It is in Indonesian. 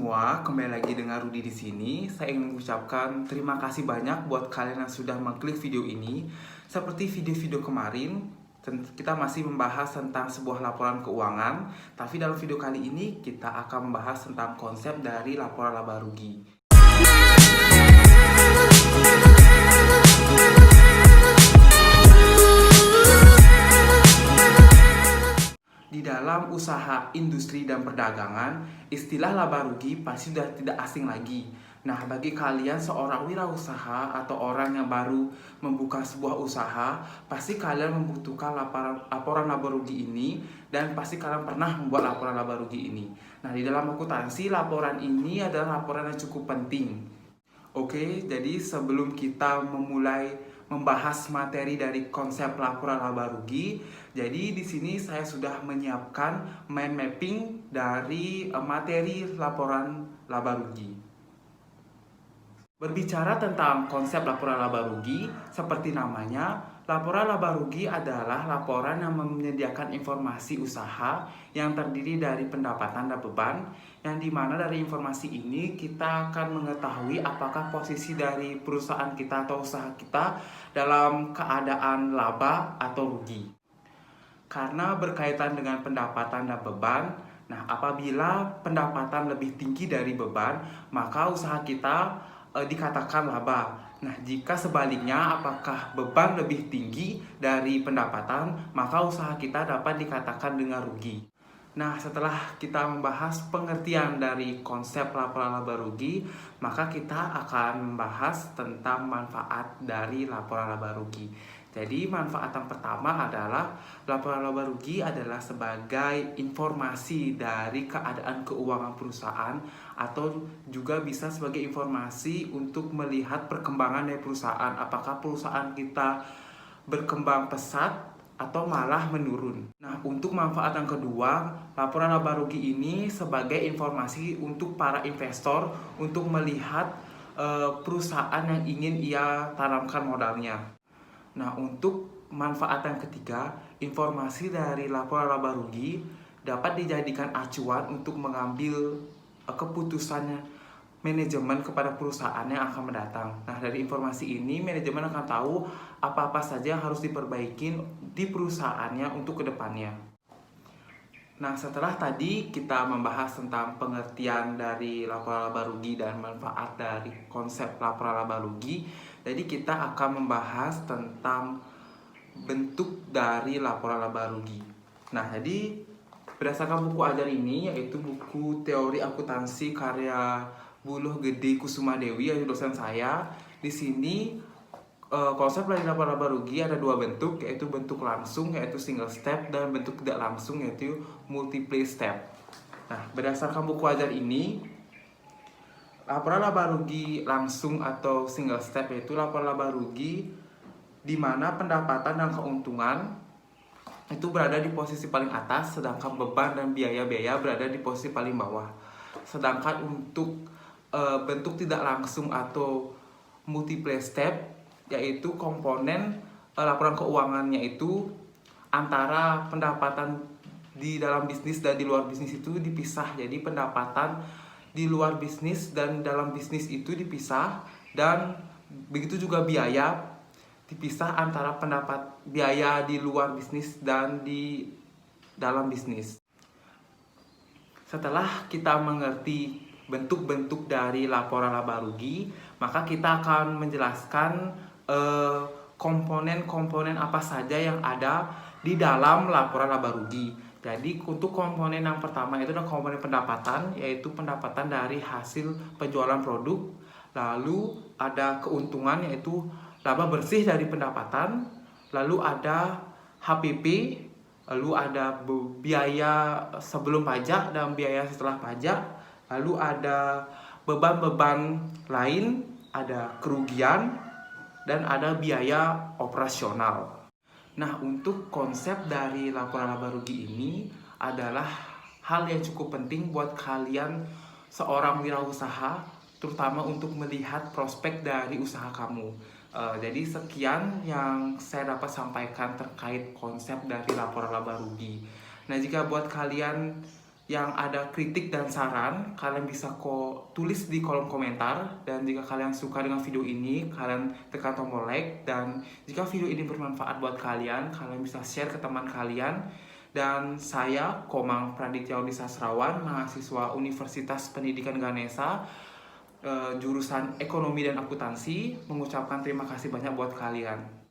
semua, kembali lagi dengan Rudy di sini. Saya ingin mengucapkan terima kasih banyak buat kalian yang sudah mengklik video ini. Seperti video-video kemarin, kita masih membahas tentang sebuah laporan keuangan. Tapi dalam video kali ini, kita akan membahas tentang konsep dari laporan laba rugi. Di dalam usaha, industri, dan perdagangan, istilah laba rugi pasti sudah tidak asing lagi. Nah, bagi kalian seorang wirausaha atau orang yang baru membuka sebuah usaha, pasti kalian membutuhkan laporan laba rugi ini, dan pasti kalian pernah membuat laporan laba rugi ini. Nah, di dalam akuntansi, laporan ini adalah laporan yang cukup penting. Oke, jadi sebelum kita memulai membahas materi dari konsep laporan laba rugi, jadi di sini saya sudah menyiapkan mind mapping dari materi laporan laba rugi. Berbicara tentang konsep laporan laba rugi, seperti namanya, laporan laba rugi adalah laporan yang menyediakan informasi usaha yang terdiri dari pendapatan dan beban, yang dimana dari informasi ini kita akan mengetahui apakah posisi dari perusahaan kita atau usaha kita dalam keadaan laba atau rugi. Karena berkaitan dengan pendapatan dan beban, nah apabila pendapatan lebih tinggi dari beban, maka usaha kita dikatakan laba. Nah, jika sebaliknya, apakah beban lebih tinggi dari pendapatan, maka usaha kita dapat dikatakan dengan rugi. Nah, setelah kita membahas pengertian dari konsep laporan laba rugi, maka kita akan membahas tentang manfaat dari laporan laba rugi. Jadi, manfaat yang pertama adalah laporan laba rugi adalah sebagai informasi dari keadaan keuangan perusahaan, atau juga bisa sebagai informasi untuk melihat perkembangan dari perusahaan. Apakah perusahaan kita berkembang pesat atau malah menurun. Nah, untuk manfaat yang kedua, laporan laba rugi ini sebagai informasi untuk para investor untuk melihat perusahaan yang ingin ia tanamkan modalnya. Nah, untuk manfaat yang ketiga, informasi dari laporan laba rugi dapat dijadikan acuan untuk mengambil keputusan manajemen kepada perusahaan yang akan mendatang. Nah, dari informasi ini, manajemen akan tahu apa-apa saja yang harus diperbaiki di perusahaannya untuk kedepannya. Nah, setelah tadi kita membahas tentang pengertian dari laporan laba rugi dan manfaat dari konsep laporan laba rugi, jadi kita akan membahas tentang bentuk dari laporan laba rugi. Nah, jadi berdasarkan buku ajar ini, yaitu buku Teori Akuntansi karya Buluh Gede Kusumadewi, yaitu dosen saya. Di sini konsep dari laporan laba rugi ada dua bentuk, yaitu bentuk langsung yaitu single step, dan bentuk tidak langsung yaitu multiple step. Nah, berdasarkan buku ajar ini, laporan laba rugi langsung atau single step yaitu laporan laba rugi di mana pendapatan dan keuntungan itu berada di posisi paling atas, sedangkan beban dan biaya-biaya berada di posisi paling bawah. Sedangkan untuk bentuk tidak langsung atau multiple step, yaitu komponen laporan keuangannya itu antara pendapatan di dalam bisnis dan di luar bisnis itu dipisah. Jadi pendapatan di luar bisnis dan dalam bisnis itu dipisah, dan begitu juga biaya dipisah antara biaya di luar bisnis dan di dalam bisnis. Setelah kita mengerti bentuk-bentuk dari laporan laba rugi, maka kita akan menjelaskan komponen-komponen apa saja yang ada di dalam laporan laba rugi. Jadi untuk komponen yang pertama itu adalah komponen pendapatan, yaitu pendapatan dari hasil penjualan produk. Lalu ada keuntungan, yaitu laba bersih dari pendapatan. Lalu ada HPP, lalu ada biaya sebelum pajak dan biaya setelah pajak. Lalu ada beban-beban lain, ada kerugian, dan ada biaya operasional. Nah, untuk konsep dari laporan laba rugi ini adalah hal yang cukup penting buat kalian seorang wirausaha, terutama untuk melihat prospek dari usaha kamu. Jadi sekian yang saya dapat sampaikan terkait konsep dari laporan laba rugi. Nah, jika buat kalian yang ada kritik dan saran, kalian bisa tulis di kolom komentar. Dan jika kalian suka dengan video ini, kalian tekan tombol like. Dan jika video ini bermanfaat buat kalian, kalian bisa share ke teman kalian. Dan saya, Komang Praditya Odi Sasrawan, mahasiswa Universitas Pendidikan Ganesha, jurusan Ekonomi dan Akuntansi, mengucapkan terima kasih banyak buat kalian.